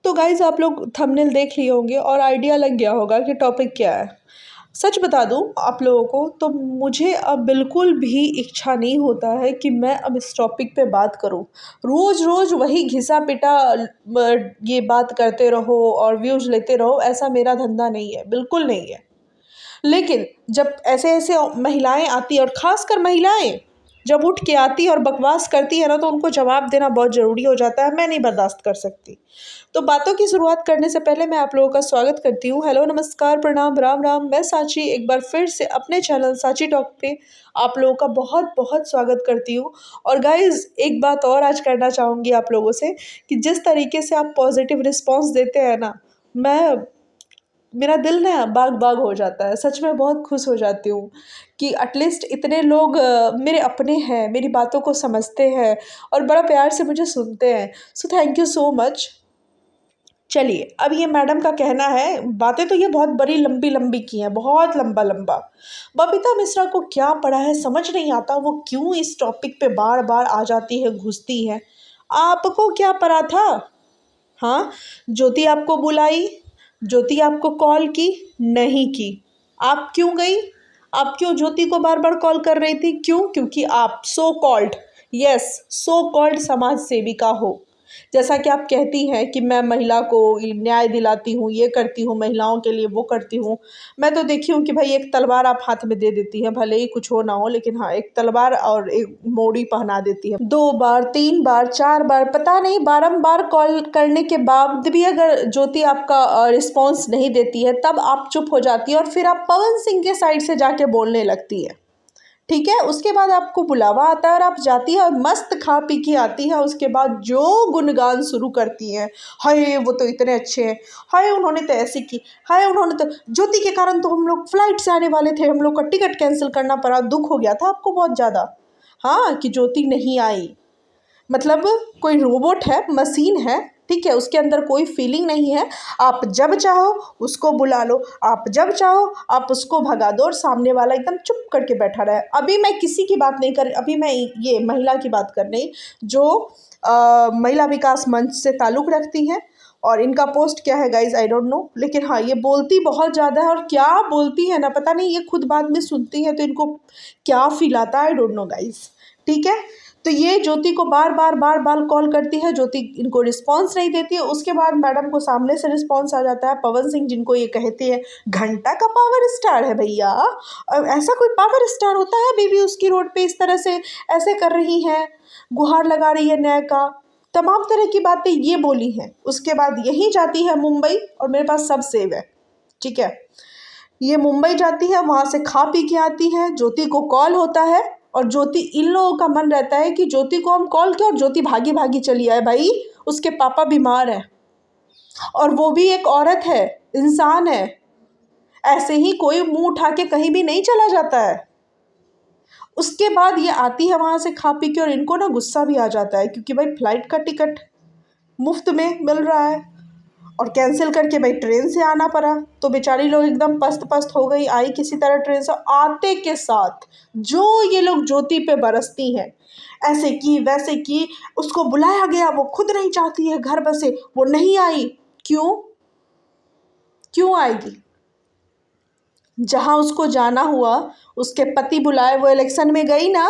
तो गाइज़ आप लोग थंबनेल देख लिए होंगे और आइडिया लग गया होगा कि टॉपिक क्या है। सच बता दूँ आप लोगों को तो मुझे अब बिल्कुल भी इच्छा नहीं होता है कि मैं अब इस टॉपिक पे बात करूँ। रोज़-रोज़ वही घिसा-पिटा ये बात करते रहो और व्यूज़ लेते रहो, ऐसा मेरा धंधा नहीं है, बिल्कुल नहीं है। लेकिन जब ऐसे-ऐसे महिलाएँ आती हैं और ख़ासकर महिलाएँ जब उठ के आती है और बकवास करती है ना, तो उनको जवाब देना बहुत ज़रूरी हो जाता है, मैं नहीं बर्दाश्त कर सकती। तो बातों की शुरुआत करने से पहले मैं आप लोगों का स्वागत करती हूँ। हेलो, नमस्कार, प्रणाम, राम-राम, मैं साची एक बार फिर से अपने चैनल साची टॉक पे आप लोगों का बहुत-बहुत स्वागत करती हूँ। और गाइज़ एक बात और आज करना चाहूँगी आप लोगों से कि जिस तरीके से आप पॉज़िटिव रिस्पॉन्स देते हैं ना, मेरा दिल ना बाग-बाग हो जाता है। सच में बहुत खुश हो जाती हूँ कि एटलीस्ट इतने लोग मेरे अपने हैं, मेरी बातों को समझते हैं और बड़ा प्यार से मुझे सुनते हैं। So thank you so much. चलिए, अब ये मैडम का कहना है, बातें तो ये बहुत बड़ी लंबी-लंबी की हैं, बहुत लंबा-लंबा। बबीता मिश्रा को क्या पड़ा है समझ नहीं आता, वो क्यों इस टॉपिक पे बार-बार आ जाती है, घुसती है। आपको क्या पड़ा था? हाँ, ज्योति आपको बुलाई, ज्योति आपको कॉल की, नहीं की। आप क्यों गई? आप क्यों ज्योति को बार-बार कॉल कर रही थी? क्यों? क्योंकि आप so called, yes, so called समाज सेविका हो। जैसा कि आप कहती हैं कि मैं महिला को न्याय दिलाती हूँ, ये करती हूँ, महिलाओं के लिए वो करती हूँ। मैं तो देखी हूँ कि भाई एक तलवार आप हाथ में दे देती हैं, भले ही कुछ हो ना हो, लेकिन हाँ, एक तलवार और एक मोड़ी पहना देती हैं। 2 बार, 3 बार, 4 बार, पता नहीं बारंबार कॉल करने के बाद भी अगर ज्योति आपका रिस्पॉन्स नहीं देती है, तब आप चुप हो जाती है और फिर आप पवन सिंह के साइड से जाके बोलने लगती है। ठीक है, उसके बाद आपको बुलावा आता है और आप जाती हैं और मस्त खा पी के आती हैं। उसके बाद जो गुणगान शुरू करती हैं, हाय वो तो इतने अच्छे हैं, हाय उन्होंने तो ऐसी की, हाय उन्होंने तो ज्योति के कारण तो हम लोग फ्लाइट से आने वाले थे, हम लोग का टिकट कैंसिल करना पड़ा, दुख हो गया था आपको बहुत ज़्यादा। हाँ, कि ज्योति नहीं आई, मतलब कोई रोबोट है, मशीन है, ठीक है, उसके अंदर कोई फीलिंग नहीं है। आप जब चाहो उसको बुला लो, आप जब चाहो आप उसको भगा दो और सामने वाला एकदम चुप करके बैठा रहे। अभी मैं किसी की बात नहीं कर, अभी मैं ये महिला की बात कर रही जो महिला विकास मंच से ताल्लुक़ रखती हैं। और इनका पोस्ट क्या है गाइज़, आई डोंट नो, लेकिन हाँ, ये बोलती बहुत ज़्यादा है और क्या बोलती है ना, पता नहीं, ये खुद बाद में सुनती हैं तो इनको क्या फ़ील आता है, आई डोंट नो गाइज़, ठीक है। तो ये ज्योति को बार-बार कॉल करती है, ज्योति इनको रिस्पॉन्स नहीं देती है। उसके बाद मैडम को सामने से रिस्पॉन्स आ जाता है, पवन सिंह जिनको ये कहते हैं घंटा का पावर स्टार है भैया। ऐसा कोई पावर स्टार होता है? बेबी उसकी रोड पे इस तरह से ऐसे कर रही हैं, गुहार लगा रही है न्याय का, तमाम तरह की बातें ये बोली हैं। उसके बाद यहीं जाती है मुंबई और मेरे पास सब सेव है, ठीक है। ये मुंबई जाती है, वहाँ से खा पी के आती है, ज्योति को कॉल होता है और ज्योति, इन लोगों का मन रहता है कि ज्योति को हम कॉल किया और ज्योति भागी-भागी चली आए। भाई उसके पापा बीमार हैं और वो भी एक औरत है, इंसान है। ऐसे ही कोई मुँह उठा के कहीं भी नहीं चला जाता है। उसके बाद ये आती है वहाँ से खा पी के और इनको ना गुस्सा भी आ जाता है क्योंकि भाई फ्लाइट का टिकट मुफ्त में मिल रहा है और कैंसिल करके भाई ट्रेन से आना पड़ा। तो बेचारी लोग एकदम पस्त-पस्त हो गई, आई किसी तरह ट्रेन से। आते के साथ जो ये लोग ज्योति पे बरसती हैं, ऐसे की, वैसे की, उसको बुलाया गया, वो खुद नहीं चाहती है घर बसे, वो नहीं आई। क्यों? क्यों आएगी? जहाँ उसको जाना हुआ, उसके पति बुलाए, वो इलेक्शन में गई ना,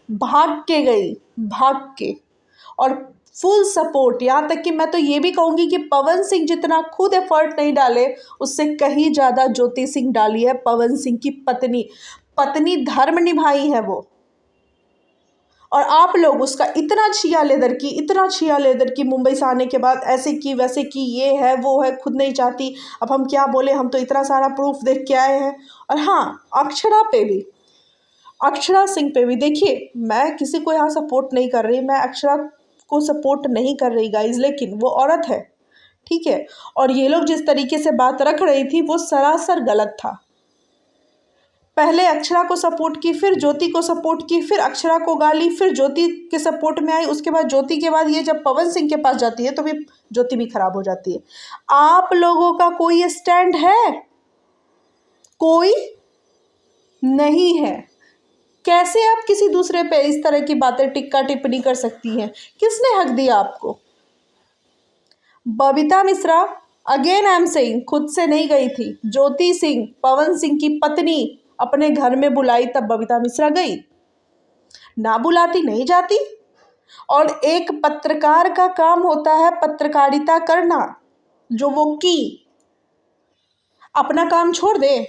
भाग के गई, भाग के। और फुल सपोर्ट, यहाँ तक कि मैं तो ये भी कहूँगी कि पवन सिंह जितना खुद एफर्ट नहीं डाले, उससे कहीं ज़्यादा ज्योति सिंह डाली है, पवन सिंह की पत्नी। पत्नी धर्म निभाई है वो। और आप लोग उसका इतना छिया लेदर की मुंबई से आने के बाद ऐसे की, वैसे की, ये है, वो है, खुद नहीं चाहती। अब हम क्या बोले, हम तो इतना सारा प्रूफ देख के आए हैं। और हाँ, अक्षरा सिंह पे भी देखिए, मैं किसी को यहाँ सपोर्ट नहीं कर रही, मैं अक्षरा को सपोर्ट नहीं कर रही गाइज, लेकिन वो औरत है, ठीक है। और ये लोग जिस तरीके से बात रख रही थी वो सरासर गलत था। पहले अक्षरा को सपोर्ट की, फिर ज्योति को सपोर्ट की, फिर अक्षरा को गाली, फिर ज्योति के सपोर्ट में आई। उसके बाद ज्योति के बाद ये जब पवन सिंह के पास जाती है तो भी ज्योति भी खराब हो जाती है। आप लोगों का कोई स्टैंड है? कोई नहीं है। कैसे आप किसी दूसरे पे इस तरह की बातें टिक्का टिप्पणी कर सकती हैं? किसने हक दिया आपको? Babita Mishra, again I am saying, खुद से नहीं गई थी। ज्योति सिंह, पवन सिंह की पत्नी, अपने घर में बुलाई तब बबीता मिश्रा गई, ना बुलाती नहीं जाती। और एक पत्रकार का काम होता है पत्रकारिता करना, जो वो की, अपना काम छोड़ दे।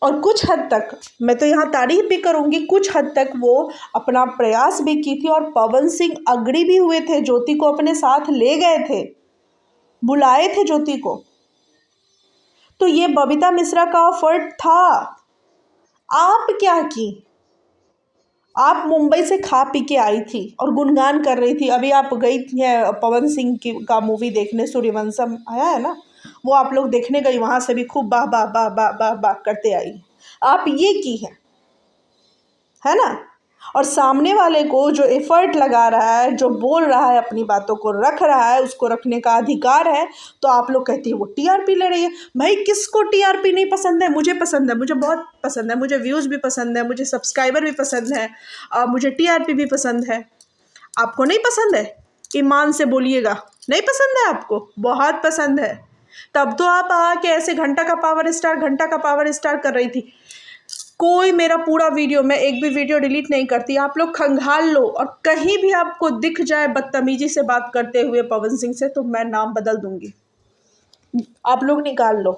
और कुछ हद तक मैं तो यहाँ तारीफ भी करूँगी, कुछ हद तक वो अपना प्रयास भी की थी और पवन सिंह अग्री भी हुए थे, ज्योति को अपने साथ ले गए थे, बुलाए थे ज्योति को। तो ये बबीता मिश्रा का एफर्ट था। आप क्या की? आप मुंबई से खा पी के आई थी और गुणगान कर रही थी। अभी आप गई थी पवन सिंह की का मूवी देखने, सूर्यवंशम आया है ना, वो आप लोग देखने गई, वहाँ से भी खूब बाह बाह बाह बाह बाह बाह करते आई। आप ये की है ना। और सामने वाले को जो एफर्ट लगा रहा है, जो बोल रहा है, अपनी बातों को रख रहा है, उसको रखने का अधिकार है, तो आप लोग कहती है वो टीआरपी ले रही है। भाई किसको टीआरपी नहीं पसंद है? मुझे पसंद है, मुझे बहुत पसंद है, मुझे व्यूज़ भी पसंद है, मुझे सब्सक्राइबर भी पसंद है, मुझे टीआरपी भी पसंद है। आपको नहीं पसंद है? ईमान से बोलिएगा, नहीं पसंद है आपको? बहुत पसंद है। तब तो आप आके ऐसे घंटा का पावर स्टार कर रही थी। कोई मेरा पूरा वीडियो, मैं एक भी वीडियो डिलीट नहीं करती। आप लोग खंगाल लो और कहीं भी आपको दिख जाए बदतमीजी से बात करते हुए पवन सिंह से, तो मैं नाम बदल दूंगी। आप लोग निकाल लो।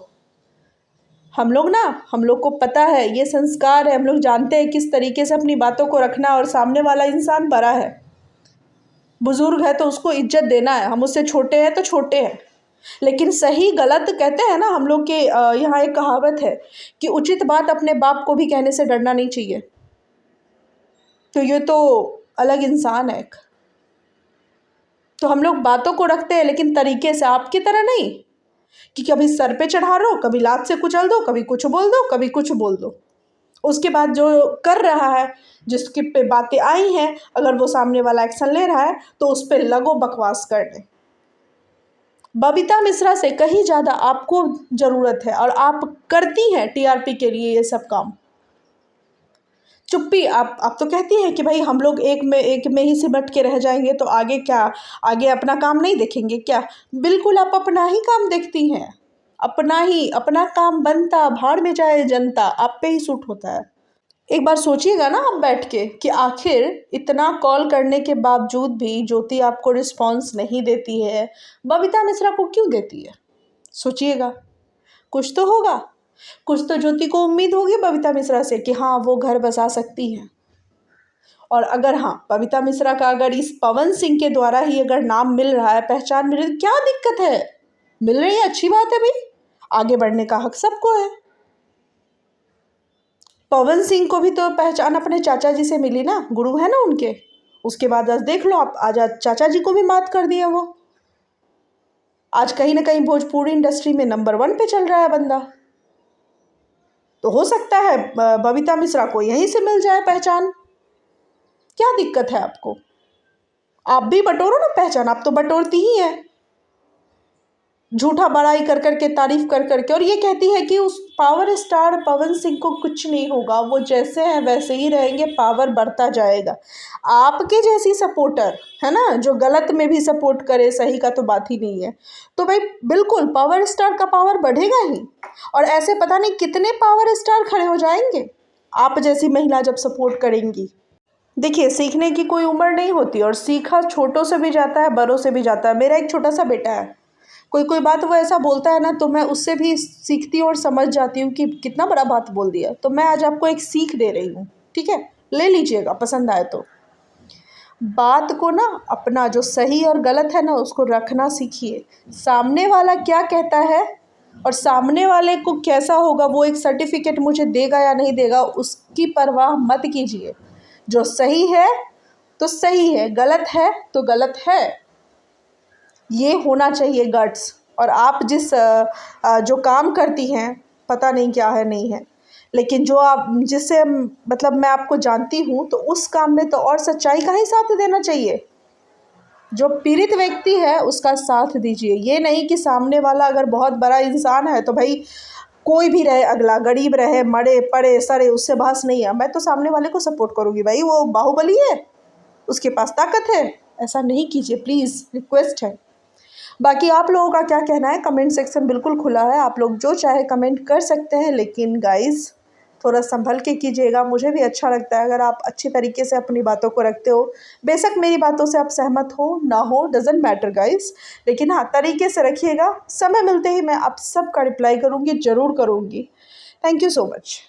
हम लोग को पता है, ये संस्कार है, हम लोग जानते हैं किस तरीके से अपनी बातों को रखना। और सामने वाला इंसान बड़ा है, बुजुर्ग है, तो उसको इज्जत देना है। हम उससे छोटे हैं तो छोटे हैं, लेकिन सही गलत कहते हैं ना, हम लोग के यहाँ एक कहावत है कि उचित बात अपने बाप को भी कहने से डरना नहीं चाहिए। तो ये तो अलग इंसान है। तो हम लोग बातों को रखते हैं, लेकिन तरीके से, आपकी तरह नहीं कि कभी सर पे चढ़ा दो, कभी लात से कुचल दो, कभी कुछ बोल दो, कभी कुछ बोल दो। उसके बाद जो कर रहा है, जिसके पे बातें आई हैं, अगर वो सामने वाला एक्शन ले रहा है तो उस पर लगो बकवास करने। बबीता मिश्रा से कहीं ज़्यादा आपको ज़रूरत है और आप करती हैं टीआरपी के लिए ये सब काम। चुप्पी, आप तो कहती हैं कि भाई हम लोग एक में ही सिमट के रह जाएंगे, तो आगे क्या, आगे अपना काम नहीं देखेंगे क्या? बिल्कुल, आप अपना ही काम देखती हैं, अपना काम बनता, भाड़ में जाए जनता, आप पे ही सूट होता है। एक बार सोचिएगा ना आप बैठ के कि आखिर इतना कॉल करने के बावजूद भी ज्योति आपको रिस्पॉन्स नहीं देती है, बबीता मिश्रा को क्यों देती है? सोचिएगा, कुछ तो होगा, कुछ तो ज्योति को उम्मीद होगी बबीता मिश्रा से कि हाँ वो घर बसा सकती हैं। और अगर हाँ बबीता मिश्रा का अगर इस पवन सिंह के द्वारा ही अगर नाम मिल रहा है, पहचान मिल रही है, क्या दिक्कत है? मिल रही है, अच्छी बात है भाई, आगे बढ़ने का हक सबको है। पवन सिंह को भी तो पहचान अपने चाचा जी से मिली ना, गुरु है ना उनके। उसके बाद आज देख लो, आप आज चाचा जी को भी मात कर दिया। वो आज कहीं ना कहीं भोजपुरी इंडस्ट्री में नंबर 1 पे चल रहा है बंदा। तो हो सकता है बबीता मिश्रा को यहीं से मिल जाए पहचान। क्या दिक्कत है आपको? आप भी बटोरो ना पहचान, आप तो बटोरती ही हैं, झूठा बड़ाई कर करके, तारीफ कर करके। और ये कहती है कि उस पावर स्टार पवन सिंह को कुछ नहीं होगा, वो जैसे हैं वैसे ही रहेंगे, पावर बढ़ता जाएगा। आपके जैसी सपोर्टर है ना, जो गलत में भी सपोर्ट करे, सही का तो बात ही नहीं है। तो भाई बिल्कुल पावर स्टार का पावर बढ़ेगा ही, और ऐसे पता नहीं कितने पावर स्टार खड़े हो जाएंगे आप जैसी महिला जब सपोर्ट करेंगी। देखिए, सीखने की कोई उम्र नहीं होती, और सीखा छोटों से भी जाता है, बड़ों से भी जाता है। मेरा एक छोटा सा बेटा है, कोई बात वो ऐसा बोलता है ना, तो मैं उससे भी सीखती हूँ और समझ जाती हूँ कि कितना बड़ा बात बोल दिया। तो मैं आज आपको एक सीख दे रही हूँ, ठीक है, ले लीजिएगा, पसंद आए तो। बात को ना, अपना जो सही और गलत है ना, उसको रखना सीखिए। सामने वाला क्या कहता है और सामने वाले को कैसा होगा, वो एक सर्टिफिकेट मुझे देगा या नहीं देगा, उसकी परवाह मत कीजिए। जो सही है तो सही है, गलत है तो गलत है। ये होना चाहिए गट्स। और आप जो काम करती हैं, पता नहीं क्या है नहीं है, लेकिन जो आप जिससे मतलब मैं आपको जानती हूँ, तो उस काम में तो और सच्चाई का ही साथ देना चाहिए। जो पीड़ित व्यक्ति है उसका साथ दीजिए। ये नहीं कि सामने वाला अगर बहुत बड़ा इंसान है तो भाई कोई भी रहे, अगला गरीब रहे, मरे पड़े सरे, उससे बहस नहीं है। मैं तो सामने वाले को सपोर्ट करूँगी, भाई वो बाहुबली है, उसके पास ताकत है, ऐसा नहीं कीजिए प्लीज़, रिक्वेस्ट है। बाकी आप लोगों का क्या कहना है, कमेंट सेक्शन बिल्कुल खुला है, आप लोग जो चाहे कमेंट कर सकते हैं, लेकिन गाइज़ थोड़ा संभल के कीजिएगा। मुझे भी अच्छा लगता है अगर आप अच्छी तरीके से अपनी बातों को रखते हो। बेशक मेरी बातों से आप सहमत हो ना हो, डज़न्ट मैटर गाइज़, लेकिन हाँ, तरीके से रखिएगा। समय मिलते ही मैं आप सबका रिप्लाई करूँगी, ज़रूर करूँगी। Thank you so much.